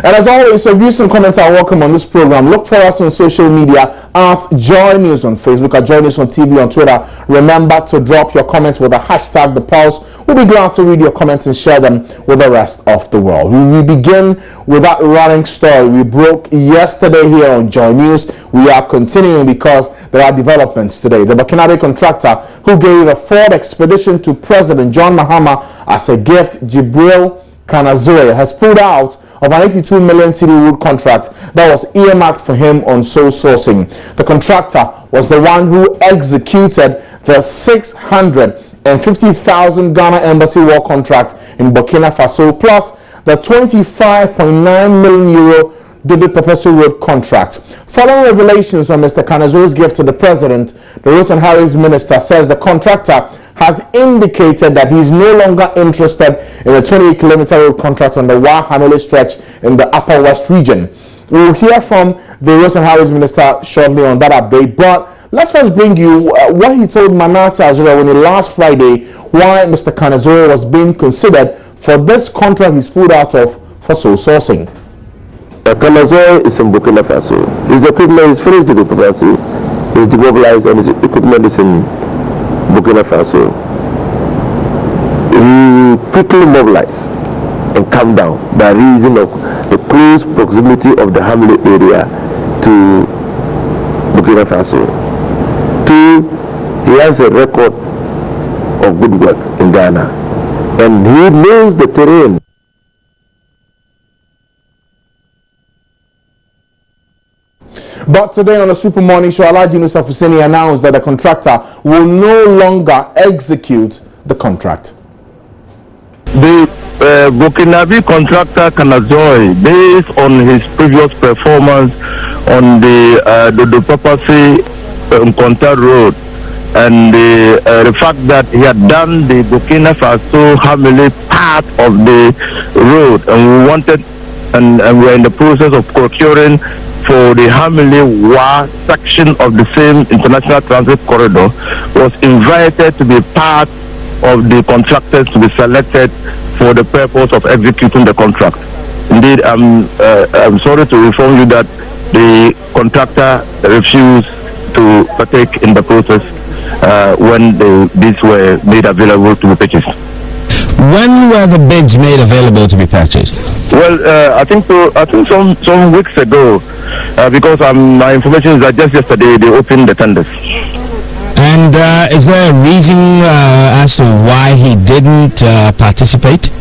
And as always, so views and comments are welcome on this program. Look for us on social media at Joy News on Facebook, at Joy News on TV, on Twitter. Remember to drop your comments with the hashtag The Pulse. We'll be glad to read your comments and share them with the rest of the world. We begin with that running story we broke yesterday here on Joy News. We are continuing because there are developments today. The Burkinabe contractor who gave a Ford Expedition to President John Mahama as a gift, Jibril Kanazoe, has pulled out of an 82 million cedi road contract that was earmarked for him on sole sourcing. The contractor was the one who executed the 650,000 Ghana Embassy war contract in Burkina Faso, plus the 25.9 million euro Dodo Pepeso Road contract. Following revelations on Mr. Kanazoe's gift to the president, the Roads and Highways Minister says the contractor has indicated that he is no longer interested in the 28-kilometer road contract on the Wa-Hamele stretch in the Upper West region. We will hear from the Roads and Highways Minister shortly on that update, but let's first bring you what he told Manasseh Azura when last Friday why Mr. Kanazoe was being considered for this contract he's pulled out of for sole sourcing. Kanazoe is in Burkina Faso. His equipment is finished with the Faso. He's demobilized and his equipment is in Burkina Faso. He quickly mobilized and come down by reason of the close proximity of the Hamlet area to Burkina Faso. Two, he has a record of good work in Ghana and he knows the terrain. But today on the Super Morning Show, Alhaji Yunusa Fuseni announced that the contractor will no longer execute the contract. The Burkinabe contractor Kanazoe, based on his previous performance on the Dodo Pepeso Nkonta Road and the fact that he had done the Burkina Faso Hamele part of the road, and we wanted and we're in the process of procuring for the Hamele-Wa section of the same international transit corridor, was invited to be part of the contractors to be selected for the purpose of executing the contract. Indeed, I'm sorry to inform you that the contractor refused to partake in the process when bids were made available to be purchased. When were the bids made available to be purchased? Well, I think some weeks ago, because my information is that just yesterday they opened the tenders. And is there a reason as to why he didn't participate?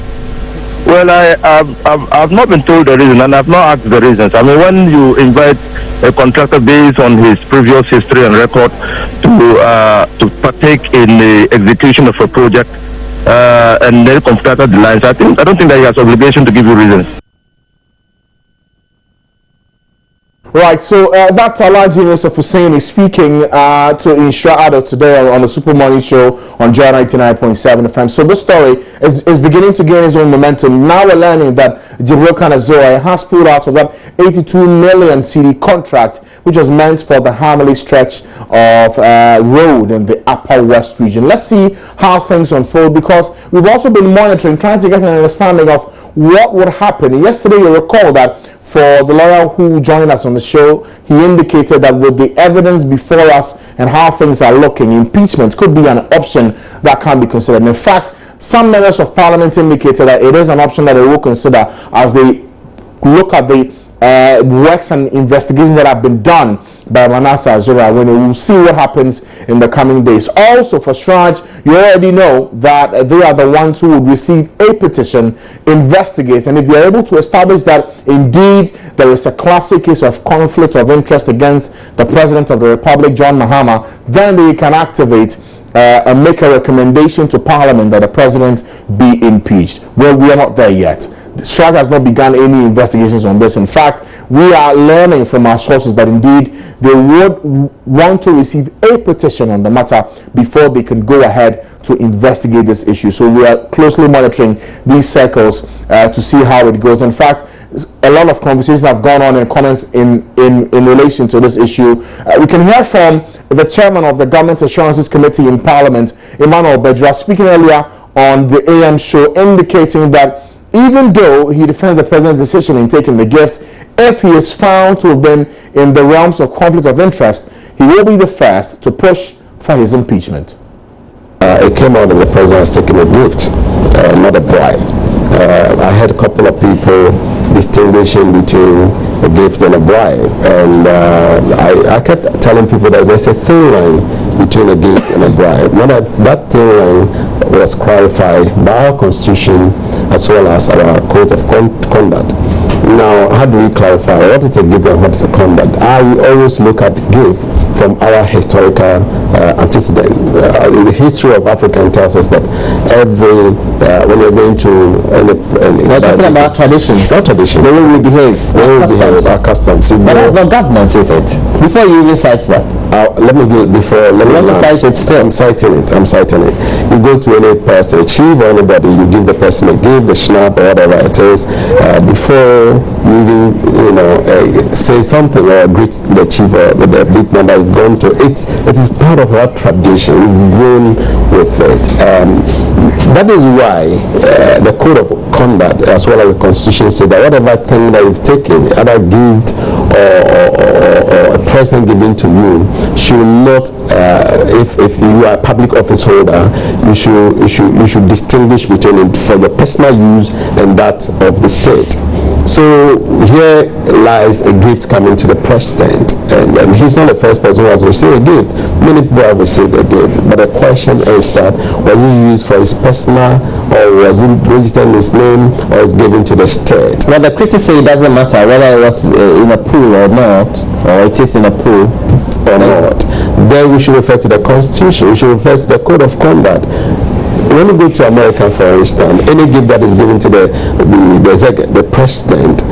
Well, I've not been told the reason, and I've not asked the reasons. I mean, when you invite a contractor based on his previous history and record to partake in the execution of a project, and then contractor declines, I don't think that he has obligation to give you reasons. Right, so that's Alhaji Yunusa Fuseni speaking to Insha Ado today on the Super Morning Show on Joy 99.7 FM. So this story is beginning to gain its own momentum. Now we're learning that Jibril Kanazoe has pulled out of that 82 million cedi contract, which was meant for the Hamele stretch of road in the Upper West region. Let's see how things unfold, because we've also been monitoring, trying to get an understanding of what would happen. Yesterday, you recall that for the lawyer who joined us on the show, he indicated that with the evidence before us and how things are looking, impeachment could be an option that can be considered. And in fact, some members of parliament indicated that it is an option that they will consider as they look at the works and investigations that have been done by Manasseh Azura, when we will see what happens in the coming days. Also for Sraj, you already know that they are the ones who would receive a petition, investigate, and if they are able to establish that indeed there is a classic case of conflict of interest against the President of the Republic, John Mahama, then they can activate and make a recommendation to Parliament that the President be impeached. Well, we are not there yet. Saga has not begun any investigations on this. In fact, we are learning from our sources that indeed they would want to receive a petition on the matter before they can go ahead to investigate this issue. So we are closely monitoring these circles to see how it goes. In fact, a lot of conversations have gone on and comments in relation to this issue. We can hear from the chairman of the Government Assurances Committee in Parliament, Emmanuel Bejra, speaking earlier on the AM show, indicating that even though he defends the president's decision in taking the gift, if he is found to have been in the realms of conflict of interest, he will be the first to push for his impeachment. It came out that the president has taken a gift, not a bribe. I had a couple of people distinguishing between a gift and a bribe, and I kept telling people that there's a thin line between a gift and a bribe. Now that thin line was clarified by our constitution as well as our code of conduct. Now, how do we clarify what is a gift and what is a conduct? I always look at gift from our historical antecedent. The history of Africa tells us that when you're going to we're talking about traditions. Not tradition. The way we behave. Our customs. But that's not governance, is it? Before you even cite that. Let me do it before. Let me cite it still. I'm citing it. You go to any person, a chief or anybody, you give the person a gift, a snap, or whatever it is, before you even say something or greet the chief or the big man that you've gone to. It is part of our tradition. We've grown with it. That is why the code of conduct as well as the constitution say that whatever thing that you've taken, either gift or a present given to you, should not, if you are a public office holder, you should distinguish between it for the personal use and that of the state. So here lies a gift coming to the president, and he's not the first person who has received a gift. Many people have received a gift, but the question is that was it used for his personal, or was it registered in his name, or is given to the state? Well, the critics say it doesn't matter whether it was in a pool or not, or it is in a pool or not. Then we should refer to the constitution. We should refer to the code of conduct. When you go to America, for instance, any gift that is given to the president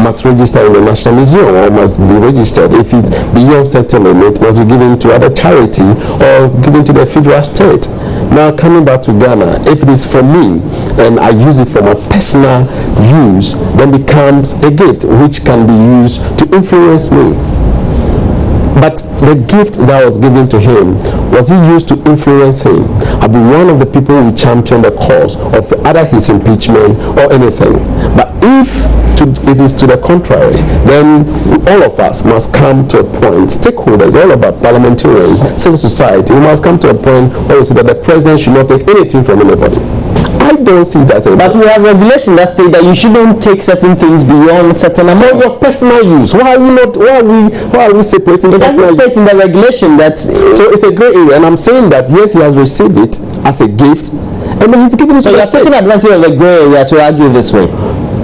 must register in the National Museum or must be registered. If it's beyond certain limit, it must be given to other charity or given to the federal state. Now, coming back to Ghana, if it is for me and I use it for my personal use, then it becomes a gift which can be used to influence me. But the gift that was given to him, was he used to influence him? I'll be one of the people who champion the cause of either his impeachment or anything. But if it is to the contrary, then all of us must come to a point, stakeholders, all of our parliamentarians, civil society, we must come to a point where we say that the president should not take anything from anybody. I don't see that. But we have regulations that state that you shouldn't take certain things beyond certain amount. For your personal use. Why are we separating? It doesn't state in the regulation that. So it's a grey area, and I'm saying that yes, he has received it as a gift, and then he's given it to the state. So you're taking advantage of the grey area to argue this way.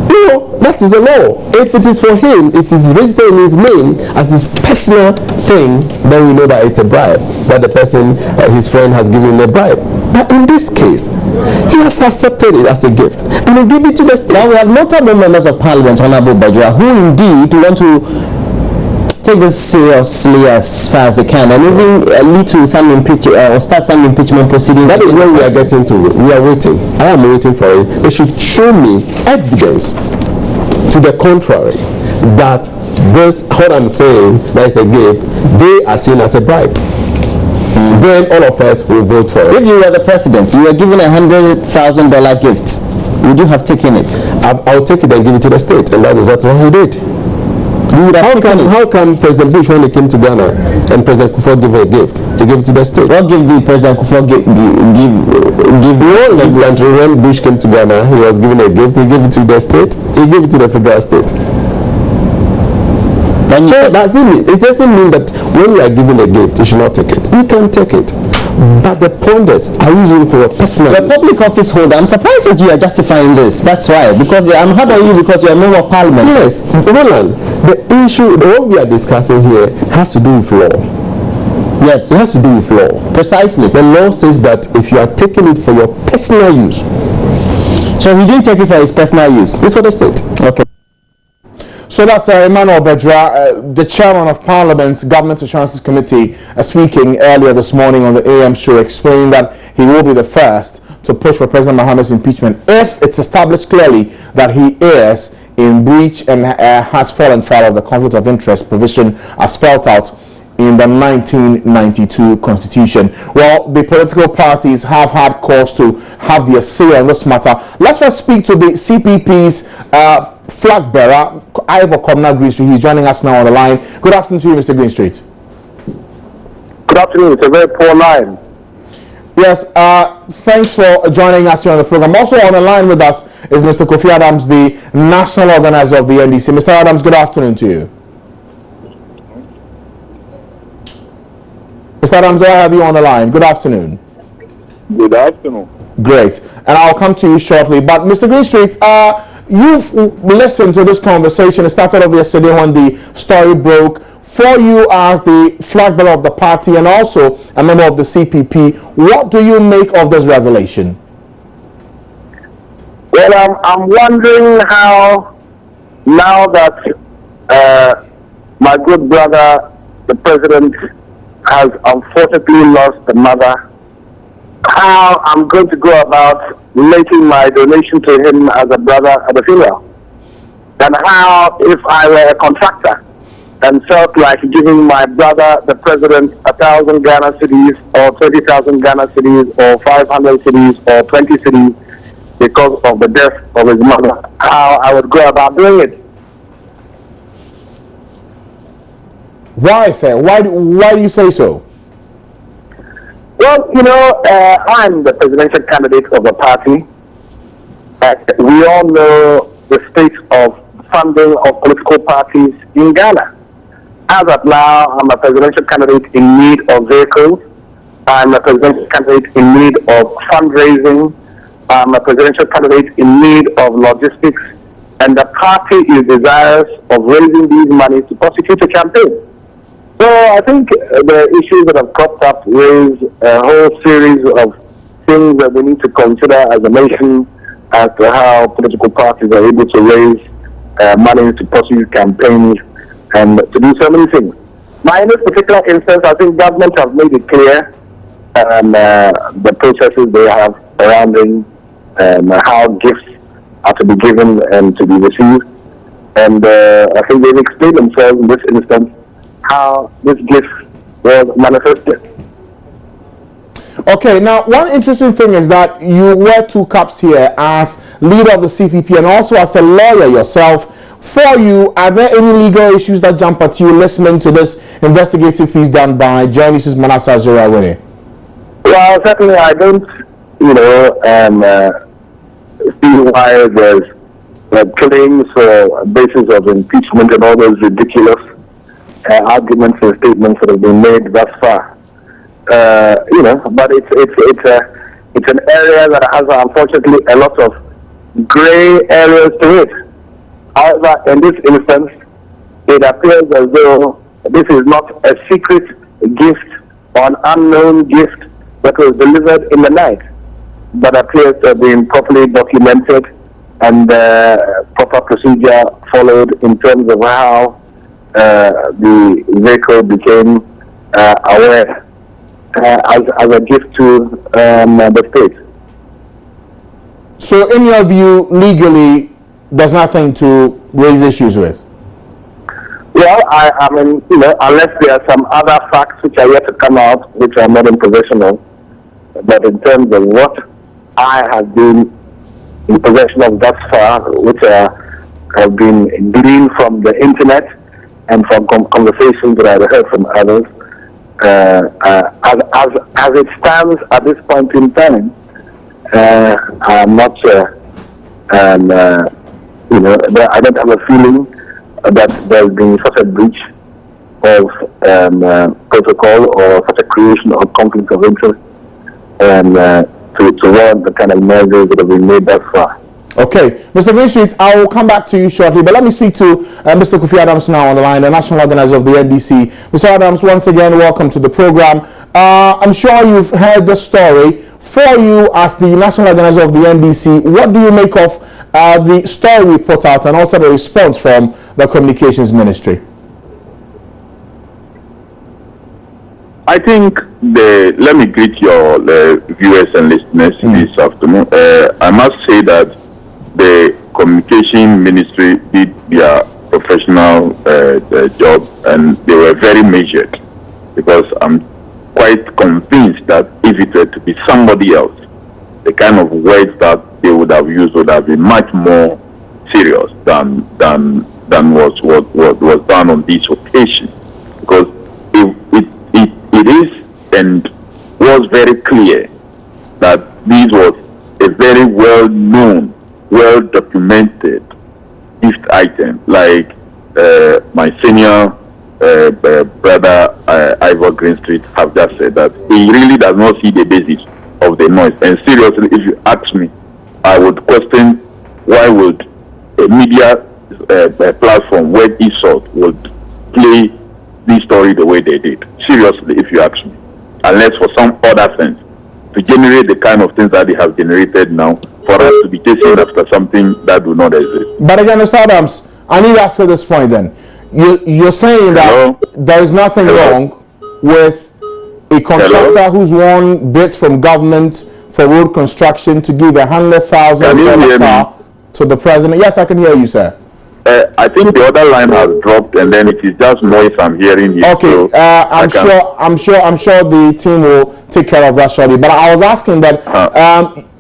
No, that is the law. If it is for him, if it's registered in his name as his personal thing, then we know that it's a bribe, that the person, his friend, has given a bribe. But in this case, he has accepted it as a gift and he gave it to the state. Now we have notable members of parliament, Honorable Bajwa, who indeed want to take this seriously as far as they can and even lead to some impeachment or start some impeachment proceedings. That is where we are getting to. We are waiting. I am waiting for it. They should show me evidence to the contrary that this, what I'm saying, that is a gift, they are seen as a bribe. Then all of us will vote for it. If you were the president, you were given $100,000 gift, would you have taken it? I'll take it and give it to the state, and that is what he did. How come President Bush, when he came to Ghana and President Kufuor gave a gift, he gave it to the state? What gift did President Kufuor give his country? When Bush came to Ghana, he was given a gift. He gave it to the state. He gave it to the federal state. So it doesn't mean that when you are given a gift, you should not take it. You can take it. But the point is, are you using for a personal use? The public office holder, I'm surprised that you are justifying this. That's why. Because I'm hard on you because you're a member of parliament. Yes, Roland, the issue, what we are discussing here has to do with law. Yes. It has to do with law. Precisely. The law says that if you are taking it for your personal use. So he didn't take it for his personal use? It's for the state. Okay. So that's Emmanuel Bajwa, the chairman of Parliament's Government Assurances Committee, speaking earlier this morning on the AM show, explaining that he will be the first to push for President Mahama's impeachment if it's established clearly that he is in breach and has fallen foul of the conflict of interest provision as spelled out in the 1992 Constitution. Well, the political parties have had cause to have their say on this matter. Let's first speak to the CPP's flag bearer, Ivor Komna Greenstreet. He's joining us now on the line. Good afternoon to you, Mr. Greenstreet. Good afternoon. It's a very poor line. Yes, thanks for joining us here on the program. Also on the line with us is Mr. Kofi Adams, the national organizer of the NDC. Mr. Adams, good afternoon to you. Mr. Adams, do I have you on the line? Good afternoon. Good afternoon. Great. And I'll come to you shortly. But Mr. Greenstreet, you've listened to this conversation. It started off yesterday when the story broke. For you as the flag bearer of the party and also a member of the CPP, what do you make of this revelation? Well, I'm wondering how, now that my good brother, the president, has unfortunately lost a mother, how I'm going to go about making my donation to him as a brother and a female. And how, if I were a contractor and felt like giving my brother, the president, 1,000 Ghana cedis or 20,000 Ghana cedis or 500 cedis or 20 cedis because of the death of his mother, how I would go about doing it. Why, sir? Why do you say so? Well, you know, I'm the presidential candidate of the party. We all know the state of funding of political parties in Ghana. As of now, I'm a presidential candidate in need of vehicles. I'm a presidential candidate in need of fundraising. I'm a presidential candidate in need of logistics. And the party is desirous of raising these monies to prosecute a campaign. So I think the issues that have cropped up raise a whole series of things that we need to consider as a nation as to how political parties are able to raise money to prosecute campaigns and to do so many things. Now, in this particular instance, I think government have made it clear the processes they have surrounding how gifts are to be given and to be received. And I think they've explained themselves in this instance how this gift was manifested. Okay, now one interesting thing is that you wear two caps here as leader of the CPP and also as a lawyer yourself. For you, are there any legal issues that jump at you listening to this investigative piece done by journalist Manasseh Zorawene? Well, certainly I don't, see why there's claims for basis of impeachment and all those ridiculous arguments and statements that have been made thus far. But it's an area that has unfortunately a lot of gray areas to it. However, in this instance, it appears as though this is not a secret gift or an unknown gift that was delivered in the night, but appears to have been properly documented and proper procedure followed in terms of how the vehicle became aware as a gift to the state. So in your view, legally, there's nothing to raise issues with? Well, I mean, unless there are some other facts which are yet to come out, which I'm not in possession of, but in terms of what I have been in possession of thus far, which have been gleaned from the internet and from conversations that I've heard from others, as it stands at this point in time, I'm not I don't have a feeling that there's been such a breach of protocol or such a creation of conflict of interest to warrant the kind of measures that have been made thus far. Okay, Mr. Greenstreet, I will come back to you shortly, but let me speak to Mr. Kofi Adams now on the line, the national organizer of the NDC. Mr. Adams, once again, welcome to the program. I'm sure you've heard the story. For you, as the national organizer of the NDC, what do you make of the story we put out and also the response from the communications ministry? I think let me greet your viewers and listeners this afternoon. I must say that the communication ministry did their professional job and they were very measured because I'm quite convinced that if it were to be somebody else, the kind of words that they would have used would have been much more serious than was done on this occasion. Because it is and was very clear that this was a very well-known, well-documented gift item, like my senior brother Ivor Greenstreet have just said, that he really does not see the basis of the noise. And seriously, if you ask me, I would question why would a media platform where he sought would play this story the way they did. Seriously, if you ask me, unless for some other sense to generate the kind of things that they have generated now, for us to be chasing after something that do not exist. But again, Mr. Adams, I need to ask you this point then. You're saying that there is nothing wrong with a contractor who's won bids from government for road construction to give $100,000 car to the president. Yes, I can hear you, sir. I think the other line has dropped, and then it is just noise I'm hearing here. Okay, so I'm sure the team will take care of that shortly. But I was asking that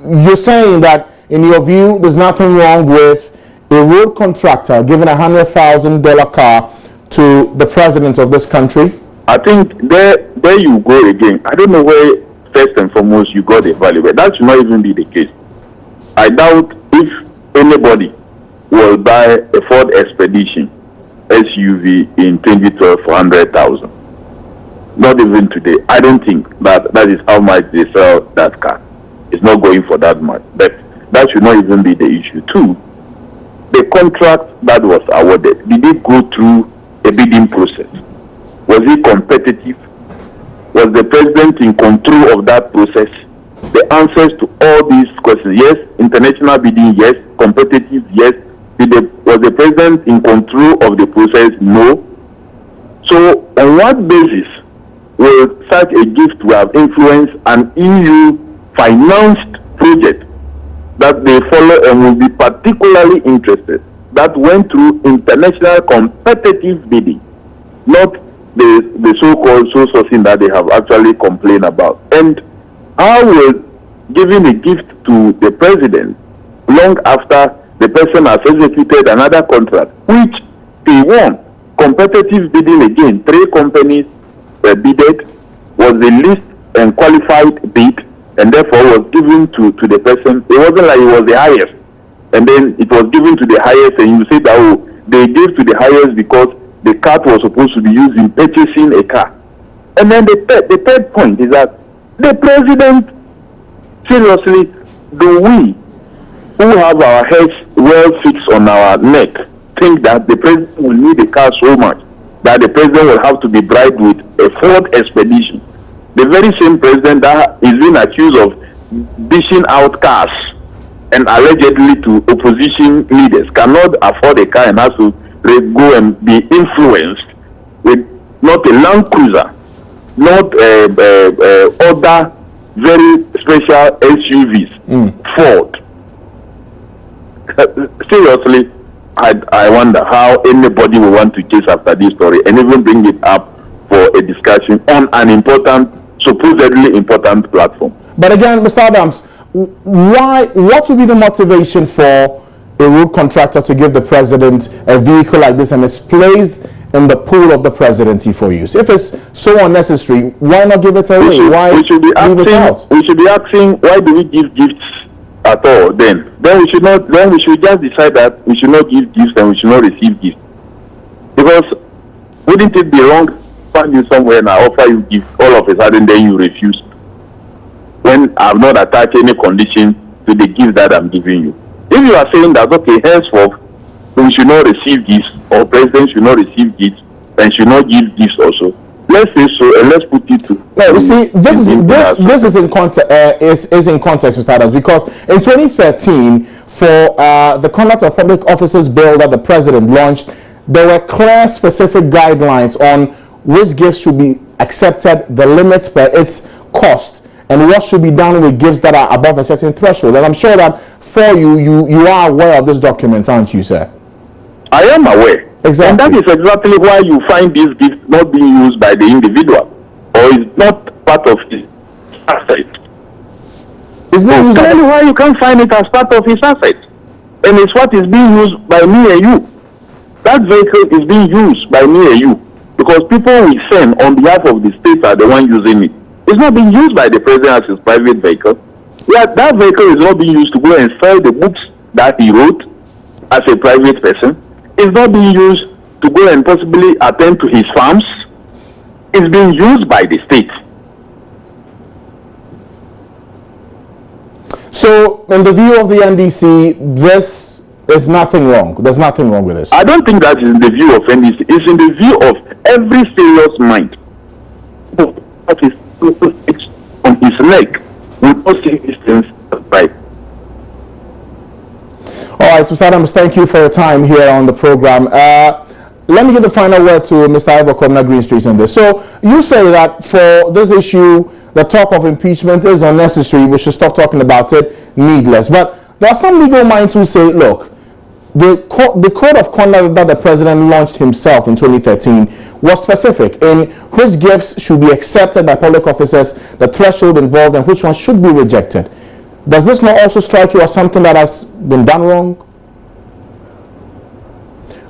you're saying that in your view, there's nothing wrong with a road contractor giving $100,000 car to the president of this country? I think there you go again. I don't know where first and foremost you got the value, but that should not even be the case. I doubt if anybody will buy a Ford Expedition SUV in 2012 for $100,000. Not even today. I don't think that is how much they sell that car. It's not going for that much. But that should not even be the issue. Two, the contract that was awarded, did it go through a bidding process? Was it competitive? Was the president in control of that process? The answers to all these questions, yes. International bidding, yes. Competitive, yes. Was the president in control of the process? No. So on what basis will such a gift have influenced an EU financed project that they follow and will be particularly interested, that went through international competitive bidding, not the so-called sole sourcing that they have actually complained about? And how will giving a gift to the president long after the person has executed another contract, which they won? Competitive bidding again, 3 companies bidded, was the least and qualified bid, and therefore was given to the person. It wasn't like it was the highest, and then it was given to the highest, and you say that, oh, they gave to the highest because the cart was supposed to be used in purchasing a car. And then the third point is that the president, seriously, do we who have our heads well fixed on our neck think that the president will need a car so much that the president will have to be bribed with a Ford Expedition? The very same president that is being accused of dishing out cars and allegedly to opposition leaders cannot afford a car and has to go and be influenced with not a Land Cruiser, not other very special SUVs, Ford. Seriously, I wonder how anybody will want to chase after this story and even bring it up for a discussion on an important, supposedly important platform. But again, Mr. Adams, what would be the motivation for a road contractor to give the president a vehicle like this and it's placed in the pool of the presidency for use? If it's so unnecessary, why not give it away? We should be asking, why do we give gifts at all? Then we should not. Then we should just decide that we should not give gifts and we should not receive gifts. Because wouldn't it be wrong to find you somewhere and I offer you gifts, all of a sudden then you refuse, when I have not attached any condition to the gift that I'm giving you? If you are saying that, okay, henceforth we should not receive gifts, or president should not receive gifts and should not give gifts also, let's say so, and let's put it to. No, you see, this is in context, Mr. Adams, because in 2013, for the Conduct of Public Officers bill that the president launched, there were clear, specific guidelines on which gifts should be accepted, the limits per its cost, and what should be done with gifts that are above a certain threshold. And I'm sure that for you are aware of this document, aren't you, sir? I am aware. Exactly. And that is exactly why you find these gifts not being used by the individual. or is not part of his asset. It's being used. Clearly, why you can't find it as part of his asset, and it's what is being used by me and you. That vehicle is being used by me and you because people we send on behalf of the state are the one using it. It's not being used by the president as his private vehicle. Yeah, that vehicle is not being used to go and sell the books that he wrote as a private person. It's not being used to go and possibly attend to his farms. It's being used by the state. So, in the view of the NDC, this is nothing wrong. There's nothing wrong with this. I don't think that is in the view of NDC. It's in the view of every serious mind. That is on his leg. We not see these things right. All right, Mr. Adams, thank you for your time here on the program. Let me give the final word to Mr. Ivor Komna Greenstreet on this. So, you say that for this issue, the talk of impeachment is unnecessary. We should stop talking about it, needless. But there are some legal minds who say, look, the code of conduct that the president launched himself in 2013 was specific in which gifts should be accepted by public officers, the threshold involved, and which ones should be rejected. Does this not also strike you as something that has been done wrong?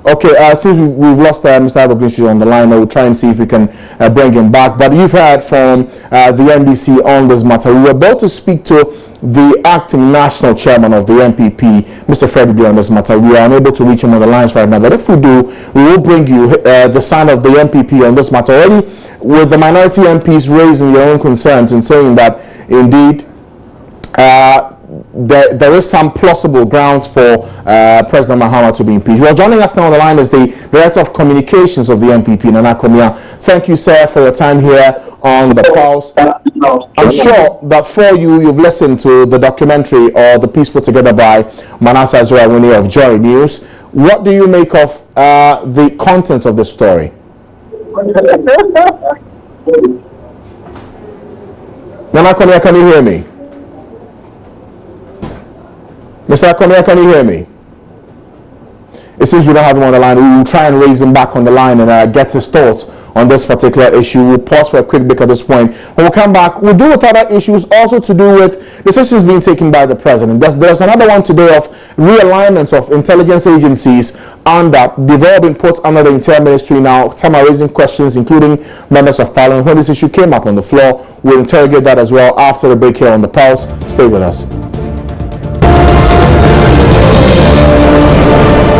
Okay, since we've lost Mr. Ivor Greenstreet on the line, we'll try and see if we can bring him back. But you've heard from the NDC on this matter. We were about to speak to the acting national chairman of the NPP, Mr. Freddie on this matter. We are unable to reach him on the lines right now. But if we do, we will bring you the sign of the NPP on this matter. Already, with the minority MPs raising their own concerns and saying that indeed there is some plausible grounds for President Mahama to be impeached. Well, joining us now on the line is the Director of Communications of the NPP, Nana Komia. Thank you, sir, for your time here on the Pulse. I'm sure that for you've listened to the documentary or the piece put together by Manasseh Azura of Joy News. What do you make of the contents of the story? Nana Komia, can you hear me? Mr. Akomia, can you hear me? It seems we don't have him on the line. We will try and raise him back on the line and get his thoughts on this particular issue. We'll pause for a quick break at this point. When we come back, we'll deal with other issues also to do with decisions being taken by the president. There's another one today of realignments of intelligence agencies, and they've all been put under the Interior Ministry now. Some are raising questions, including members of parliament. When this issue came up on the floor, we'll interrogate that as well after the break here on The Pulse. Stay with us.